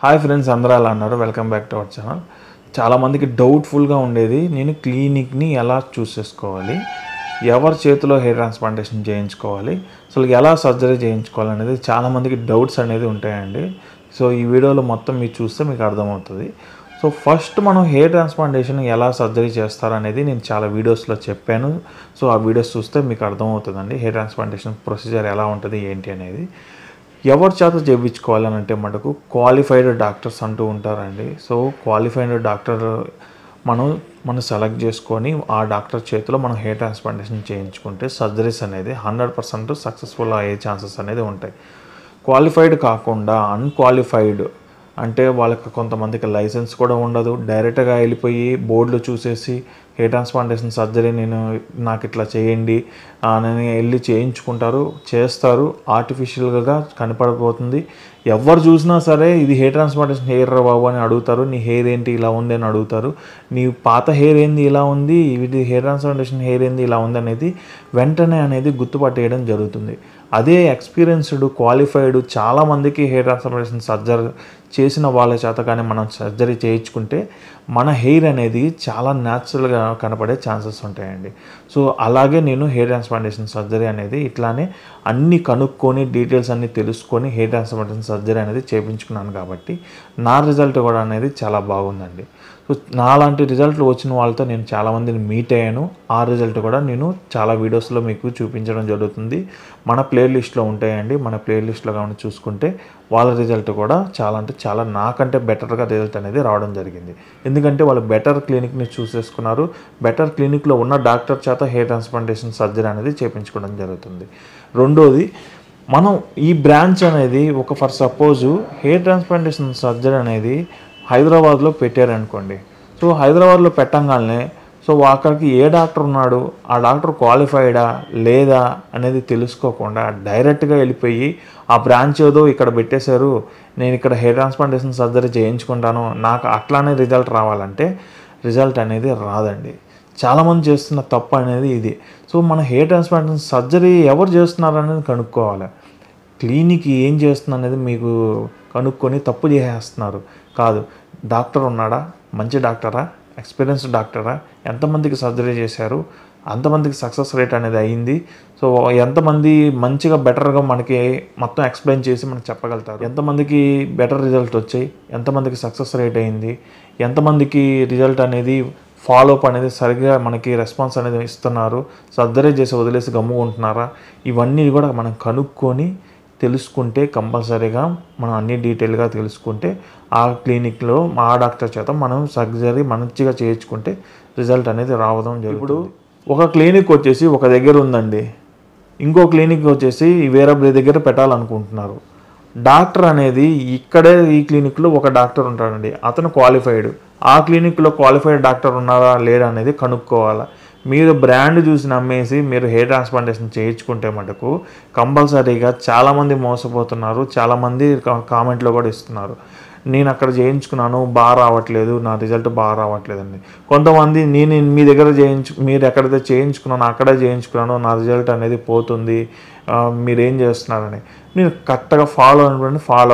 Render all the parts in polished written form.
Hi friends, అందరూ ఎలా అన్నారు? Welcome back to our channel. చాలామందికి డౌట్ఫుల్గా ఉండేది, నేను క్లినిక్ని ఎలా చూస్ చేసుకోవాలి, ఎవరి చేతిలో హెయిర్ ట్రాన్స్ప్లాంటేషన్ చేయించుకోవాలి, అసలు ఎలా సర్జరీ చేయించుకోవాలి అనేది చాలామందికి డౌట్స్ అనేది ఉంటాయండి. సో ఈ వీడియోలో మొత్తం మీరు చూస్తే మీకు అర్థమవుతుంది. సో ఫస్ట్ మనం హెయిర్ ట్రాన్స్ప్లాంటేషన్ ఎలా సర్జరీ చేస్తారనేది నేను చాలా వీడియోస్లో చెప్పాను. సో ఆ వీడియోస్ చూస్తే మీకు అర్థమవుతుందండి హెయిర్ ట్రాన్స్ప్లాంటేషన్ ప్రొసీజర్ ఎలా ఉంటుంది ఏంటి అనేది. ఎవరి చేత చేయించుకోవాలని అంటే మనకు క్వాలిఫైడ్ డాక్టర్స్ అంటూ ఉంటారండి. సో క్వాలిఫైడ్ డాక్టర్ మనం సెలెక్ట్ చేసుకొని ఆ డాక్టర్ చేతిలో మనం హెయిర్ ట్రాన్స్ప్లాంటేషన్ చేయించుకుంటే సర్జరీస్ అనేది 100% సక్సెస్ఫుల్ అయ్యే ఛాన్సెస్ అనేది ఉంటాయి. క్వాలిఫైడ్ కాకుండా అన్క్వాలిఫైడ్ అంటే వాళ్ళకి కొంతమందికి లైసెన్స్ కూడా ఉండదు, డైరెక్ట్గా వెళ్ళిపోయి బోర్డులు చూసేసి హెయిర్ ట్రాన్స్ప్లాంటేషన్ సర్జరీ నాకు ఇట్లా చేయండి అని వెళ్ళి చేస్తారు. ఆర్టిఫిషియల్గా కనపడిపోతుంది. ఎవరు చూసినా సరే ఇది హెయిర్ ట్రాన్స్ప్లాంటేషన్ హెయిర్ రా బాబు అని అడుగుతారు. నీ హెయిర్ ఏంటి ఇలా ఉంది అని అడుగుతారు. నీ పాత హెయిర్ ఏంది ఇలా ఉంది, ఇది హెయిర్ ట్రాన్స్ప్లాంటేషన్ హెయిర్ ఏంది ఇలా ఉంది అనేది వెంటనే అనేది గుర్తుపట్టేయడం జరుగుతుంది. అదే ఎక్స్పీరియన్స్డ్ క్వాలిఫైడ్ చాలామందికి హెయిర్ ట్రాన్స్ప్లాంటేషన్ సర్జరీ చేసిన వాళ్ళ చేత కానీ మనం సర్జరీ చేయించుకుంటే మన హెయిర్ అనేది చాలా న్యాచురల్గా కనపడే ఛాన్సెస్ ఉంటాయండి. సో అలాగే నేను హెయిర్ ట్రాన్స్ప్లాంటేషన్ సర్జరీ అనేది ఇట్లానే అన్నీ కనుక్కొని డీటెయిల్స్ అన్నీ తెలుసుకొని హెయిర్ ట్రాన్స్ప్లాంటేషన్ సర్జరీ అనేది చేయించుకున్నాను కాబట్టి నా రిజల్ట్ కూడా అనేది చాలా బాగుందండి. సో నాలాంటి రిజల్ట్లు వచ్చిన వాళ్ళతో నేను చాలామందిని మీట్ అయ్యాను. ఆ రిజల్ట్ కూడా నేను చాలా వీడియోస్లో మీకు చూపించడం జరుగుతుంది. మన ప్లేలిస్ట్లో ఉంటాయండి. మన ప్లేలిస్ట్లో కానీ చూసుకుంటే వాళ్ళ రిజల్ట్ కూడా చాలా నాకంటే బెటర్గా రిజల్ట్ అనేది రావడం జరిగింది. ఎందుకంటే వాళ్ళు బెటర్ క్లినిక్ని చూస్ చేసుకున్నారు. బెటర్ క్లినిక్లో ఉన్న డాక్టర్ చేత హెయిర్ ట్రాన్స్ప్లాంటేషన్ సర్జరీ అనేది చేయించుకోవడం జరుగుతుంది. రెండోది, మనం ఈ బ్రాంచ్ అనేది for suppose hair transplantation surgery అనేది హైదరాబాద్లో పెట్టారనుకోండి. సో హైదరాబాద్లో పెట్టంగానే సో అక్కడికి ఏ డాక్టర్ ఉన్నాడు, ఆ డాక్టర్ క్వాలిఫైడా లేదా అనేది తెలుసుకోకుండా డైరెక్ట్గా వెళ్ళిపోయి ఆ బ్రాంచ్ ఏదో ఇక్కడ పెట్టేశారు, నేను ఇక్కడ హెయిర్ ట్రాన్స్ప్లాంటేషన్ సర్జరీ చేయించుకుంటాను, నాకు అట్లానే రిజల్ట్ రావాలంటే రిజల్ట్ అనేది రాదండి. చాలామంది చేస్తున్న తప్పు అనేది ఇది. సో మన హెయిర్ ట్రాన్స్ప్లాంటేషన్ సర్జరీ ఎవరు చేస్తున్నారు అనేది కనుక్కోవాలి. క్లినిక్ ఏం చేస్తుంది అనేది మీకు కనుక్కొని తప్పు చేసేస్తున్నారు కాదు. డాక్టర్ ఉన్నాడా, మంచి డాక్టరా, ఎక్స్పీరియన్స్డ్ డాక్టరా, ఎంతమందికి సర్జరీ చేశారు, అంతమందికి సక్సెస్ రేట్ అనేది అయ్యింది. సో ఎంతమంది మంచిగా బెటర్గా మనకి మొత్తం ఎక్స్ప్లెయిన్ చేసి మనకు చెప్పగలుగుతారు, ఎంతమందికి బెటర్ రిజల్ట్ వచ్చాయి, ఎంతమందికి సక్సెస్ రేట్ అయింది, ఎంతమందికి రిజల్ట్ అనేది ఫాలోఅప్ అనేది సరిగ్గా మనకి రెస్పాన్స్ అనేది ఇస్తున్నారు, సర్జరీ చేసి వదిలేసి గమ్ముకుంటున్నారా, ఇవన్నీ కూడా మనం కనుక్కొని తెలుసుకుంటే కంపల్సరీగా మనం అన్ని డీటెయిల్గా తెలుసుకుంటే ఆ క్లినిక్లో ఆ డాక్టర్ చేత మనం సర్జరీ మంచిగా చేయించుకుంటే రిజల్ట్ అనేది రావడం జరుగుతుంది. ఇప్పుడు ఒక క్లినిక్ వచ్చేసి ఒక దగ్గర ఉందండి, ఇంకో క్లినిక్ వచ్చేసి వేరే దగ్గర పెట్టాలనుకుంటున్నారు. డాక్టర్ అనేది ఇక్కడే ఈ క్లినిక్లో ఒక డాక్టర్ ఉంటాడండి, అతను క్వాలిఫైడ్. ఆ క్లినిక్లో క్వాలిఫైడ్ డాక్టర్ ఉన్నారా లేడా అనేది కనుక్కోవాలి. మీరు బ్రాండ్ చూసి నమ్మేసి మీరు హెయిర్ ట్రాన్స్ప్లాంటేషన్ చేయించుకుంటే మటుకు కంపల్సరీగా చాలామంది మోసపోతున్నారు. చాలామంది కామెంట్లో కూడా ఇస్తున్నారు, నేను అక్కడ చేయించుకున్నాను బాగా రావట్లేదు, నా రిజల్ట్ బాగా రావట్లేదండి. కొంతమంది నేను మీ దగ్గర మీరు ఎక్కడైతే చేయించుకున్నానో అక్కడే చేయించుకున్నానో నా రిజల్ట్ అనేది పోతుంది, మీరేం చేస్తున్నారని. నేను కరెక్ట్గా ఫాలో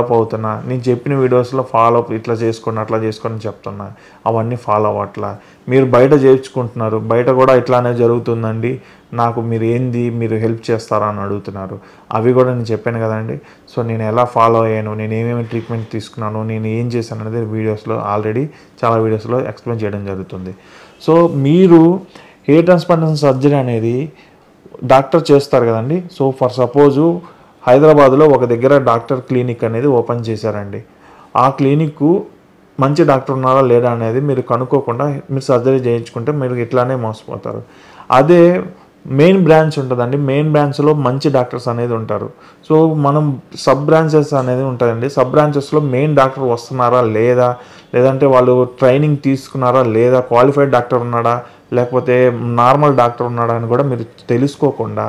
అప్ అవుతున్నా, నేను చెప్పిన వీడియోస్లో ఫాలోఅప్ ఇట్లా చేసుకోండి అట్లా చేసుకోండి అని చెప్తున్నా, అవన్నీ ఫాలో అవ్వట్లా. మీరు బయట చేయించుకుంటున్నారు, బయట కూడా ఇట్లానే జరుగుతుందండి, నాకు మీరు హెల్ప్ చేస్తారా అని అడుగుతున్నారు. అవి కూడా నేను చెప్పాను కదండి. సో నేను ఎలా ఫాలో అయ్యాను, నేను ఏమేమి ట్రీట్మెంట్ తీసుకున్నాను, నేను ఏం చేశాను అనేది వీడియోస్లో ఆల్రెడీ చాలా వీడియోస్లో ఎక్స్ప్లెయిన్ చేయడం జరుగుతుంది. సో మీరు హెయిర్ ట్రాన్స్ప్లాంటేషన్ సర్జరీ అనేది డాక్టర్ చేస్తారు కదండి. సో ఫర్ సపోజు హైదరాబాద్లో ఒక దగ్గర డాక్టర్ క్లినిక్ అనేది ఓపెన్ చేశారండి. ఆ క్లినిక్ మంచి డాక్టర్ ఉన్నారా లేదా అనేది మీరు కనుక్కోకుండా మీరు సర్జరీ చేయించుకుంటే మీరు ఇట్లానే మోసపోతారు. అదే మెయిన్ బ్రాంచ్ ఉంటుందండి, మెయిన్ బ్రాంచ్లో మంచి డాక్టర్స్ అనేది ఉంటారు. సో మనం సబ్ బ్రాంచెస్ అనేది ఉంటుందండి. సబ్ బ్రాంచెస్లో మెయిన్ డాక్టర్ వస్తున్నారా లేదా, లేదంటే వాళ్ళు ట్రైనింగ్ తీసుకున్నారా లేదా, క్వాలిఫైడ్ డాక్టర్ ఉన్నాడా లేకపోతే నార్మల్ డాక్టర్ ఉన్నాడా అని కూడా మీరు తెలుసుకోకుండా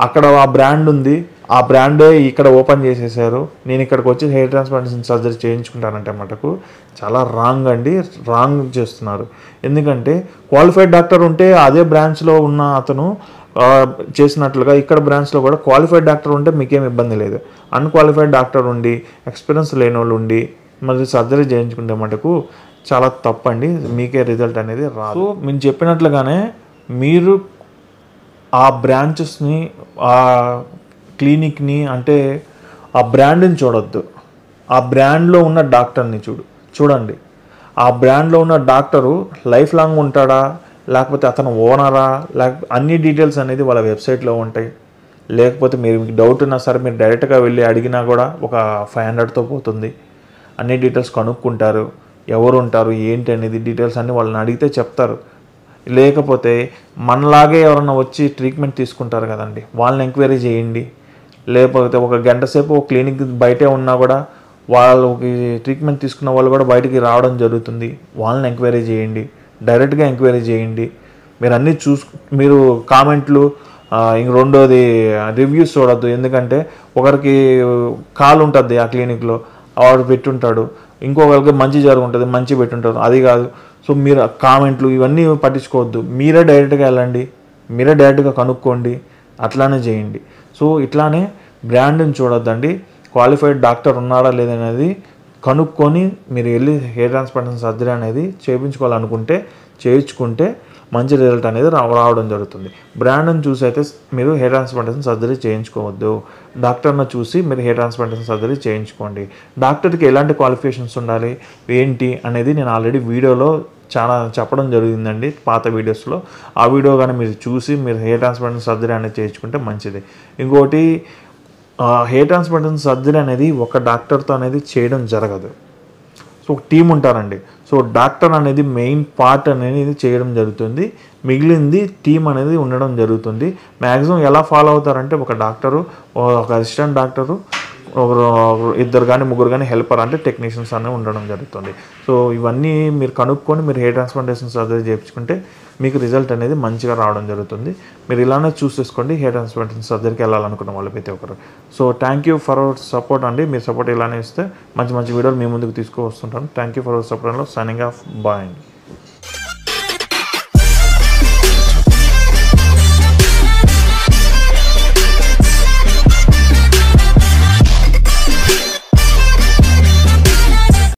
అక్కడ ఆ బ్రాండ్ ఉంది, ఆ బ్రాండే ఇక్కడ ఓపెన్ చేసేసారు, నేను ఇక్కడికి వచ్చి హెయిర్ ట్రాన్స్ప్లాంటేషన్ సర్జరీ చేయించుకుంటానంటే మటుకు చాలా రాంగ్ చేస్తున్నారు. ఎందుకంటే క్వాలిఫైడ్ డాక్టర్ ఉంటే అదే బ్రాంచ్లో ఉన్న అతను చేసినట్లుగా ఇక్కడ బ్రాంచ్లో కూడా క్వాలిఫైడ్ డాక్టర్ ఉంటే మీకేం ఇబ్బంది లేదు. అన్క్వాలిఫైడ్ డాక్టర్ ఉండి ఎక్స్పీరియన్స్ లేని వాళ్ళు ఉండి మరి సర్జరీ చేయించుకుంటే మటుకు చాలా తప్పండి, మీకే రిజల్ట్ అనేది రాదు. సో మేము చెప్పినట్లుగానే మీరు ఆ బ్రాంచెస్ని, ఆ క్లినిక్ని, అంటే ఆ బ్రాండ్ని చూడొద్దు, ఆ బ్రాండ్లో ఉన్న డాక్టర్ని చూడండి. ఆ బ్రాండ్లో ఉన్న డాక్టరు లైఫ్ లాంగ్ ఉంటాడా, లేకపోతే అతను ఓనరా, లేకపోతే అన్ని డీటెయిల్స్ అనేది వాళ్ళ వెబ్సైట్లో ఉంటాయి. లేకపోతే మీకు డౌట్ ఉన్నా సరే మీరు డైరెక్ట్గా వెళ్ళి అడిగినా కూడా ఒక 500తో పోతుంది. అన్ని డీటెయిల్స్ కనుక్కుంటారు, ఎవరు ఉంటారు ఏంటి అనేది డీటెయిల్స్ అన్నీ వాళ్ళని అడిగితే చెప్తారు. లేకపోతే మనలాగే ఎవరన్నా వచ్చి ట్రీట్మెంట్ తీసుకుంటారు కదండి, వాళ్ళని ఎంక్వైరీ చేయండి. లేకపోతే ఒక గంట సేపు క్లినిక్ బయటే ఉన్నా కూడా వాళ్ళకి ట్రీట్మెంట్ తీసుకున్న వాళ్ళు కూడా బయటికి రావడం జరుగుతుంది. వాళ్ళని ఎంక్వైరీ చేయండి, డైరెక్ట్గా ఎంక్వైరీ చేయండి. మీరు అన్నీ మీరు కామెంట్లు, ఇంక రెండోది రివ్యూస్ చూడొద్దు. ఎందుకంటే ఒకరికి కాల్ ఉంటుంది ఆ క్లినిక్లో, వాడు పెట్టుంటాడు, ఇంకొకరికి మంచి జరుగుంటుంది, మంచి పెట్టుంటారు, అది కాదు. సో మీరు కామెంట్లు ఇవన్నీ పట్టించుకోవద్దు, మీరే డైరెక్ట్గా వెళ్ళండి, మీరే డైరెక్ట్గా కనుక్కోండి, అట్లానే చేయండి. సో ఇట్లానే బ్రాండ్ని చూడొద్దండి, క్వాలిఫైడ్ డాక్టర్ ఉన్నాడా లేదనేది కనుక్కొని మీరు వెళ్ళి హెయిర్ ట్రాన్స్ప్లాంటేషన్ సర్జరీ అనేది చేయించుకుంటే మంచి రిజల్ట్ అనేది రావడం జరుగుతుంది. బ్రాండ్ని చూసి అయితే మీరు హెయిర్ ట్రాన్స్ప్లాంటేషన్ సర్జరీ చేయించుకోవద్దు, డాక్టర్ని చూసి మీరు హెయిర్ ట్రాన్స్ప్లాంటేషన్ సర్జరీ చేయించుకోండి. డాక్టర్కి ఎలాంటి క్వాలిఫికేషన్స్ ఉండాలి ఏంటి అనేది నేను ఆల్రెడీ వీడియోలో చాలా చెప్పడం జరిగిందండి, పాత వీడియోస్లో. ఆ వీడియో కానీ మీరు చూసి మీరు హెయిర్ ట్రాన్స్ప్లాంటేషన్ సర్జరీ అనేది చేయించుకుంటే మంచిది. ఇంకోటి, హెయిర్ ట్రాన్స్ప్లాంటేషన్ సర్జరీ అనేది ఒక డాక్టర్తో అనేది చేయడం జరగదు. సో టీం ఉంటారండి. సో డాక్టర్ అనేది మెయిన్ పార్ట్ అనేది చేయడం జరుగుతుంది, మిగిలింది టీం అనేది ఉండడం జరుగుతుంది. మ్యాక్సిమం ఎలా ఫాలో అవుతారంటే ఒక డాక్టరు, ఒక అసిస్టెంట్ డాక్టరు, ఇద్దరు కానీ ముగ్గురు కానీ హెల్పర్ అంటే టెక్నీషియన్స్ అనేవి ఉండడం జరుగుతుంది. సో ఇవన్నీ మీరు కనుక్కొని మీరు హెయిర్ ట్రాన్స్ప్లాంటేషన్ సర్జరీ చేయించుకుంటే మీకు రిజల్ట్ అనేది మంచిగా రావడం జరుగుతుంది. మీరు ఇలానే చూసేసుకోండి హెయిర్ ట్రాన్స్ప్లాంటేషన్ సర్జరీకి వెళ్ళాలనుకున్న వాళ్ళు ప్రతి ఒక్కరు. So thank you for our support అండి. మీరు సపోర్ట్ ఇలానే ఇస్తే మంచి మంచి వీడియోలు మీ ముందుకు తీసుకువస్తుంటాను. Thank you for our support. Signing off, bye అండి.